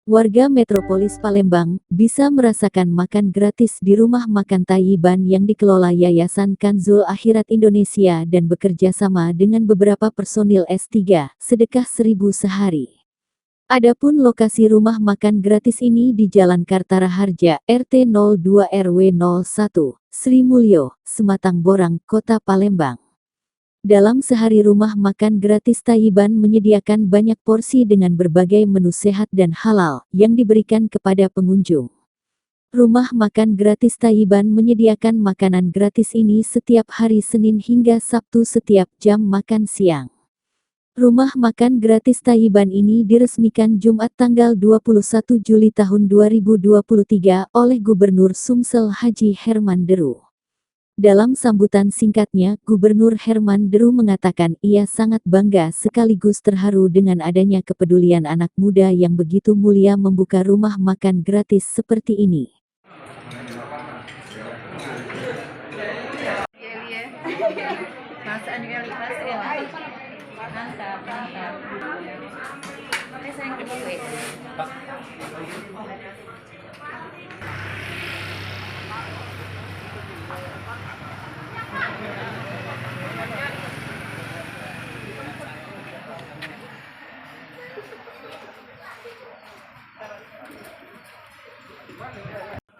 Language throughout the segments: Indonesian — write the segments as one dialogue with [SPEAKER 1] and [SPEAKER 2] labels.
[SPEAKER 1] Warga metropolis Palembang bisa merasakan makan gratis di rumah makan Tayyiban yang dikelola Yayasan Kanzul Akhirat Indonesia dan bekerja sama dengan beberapa personil S3, sedekah 1.000 sehari. Adapun lokasi rumah makan gratis ini di Jalan Kartara Harja, RT 02 RW 01, Sri Mulyo, Sematang Borang, Kota Palembang. Dalam sehari rumah makan gratis Tayyiban menyediakan banyak porsi dengan berbagai menu sehat dan halal yang diberikan kepada pengunjung. Rumah makan gratis Tayyiban menyediakan makanan gratis ini setiap hari Senin hingga Sabtu setiap jam makan siang. Rumah makan gratis Tayyiban ini diresmikan Jumat tanggal 21 Juli tahun 2023 oleh Gubernur Sumsel Haji Herman Deru. Dalam sambutan singkatnya, Gubernur Herman Deru mengatakan ia sangat bangga sekaligus terharu dengan adanya kepedulian anak muda yang begitu mulia membuka rumah makan gratis seperti ini.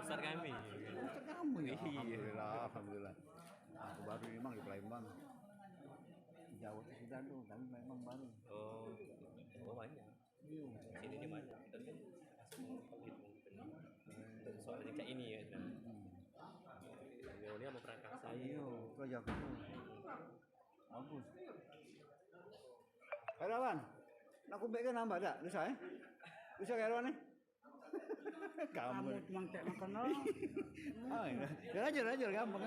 [SPEAKER 2] Besar kami.
[SPEAKER 3] Besar kamu ya? Alhamdulillah, alhamdulillah. Aku baru memang di Palembang. Jawa itu sudah tuh, kami memang baru.
[SPEAKER 2] Oh, banyak. Sini di mana? Tapi untuk soalnya kayak ini ya. Ini mau prakasa.
[SPEAKER 3] Iya, kerja aku tuh. Bagus. Kawan, nak kubek kan nambah tak? Bisa ya? Bisa kawan nih? Kamu cuma kayak makan orang. Oh, ya ajar gampang.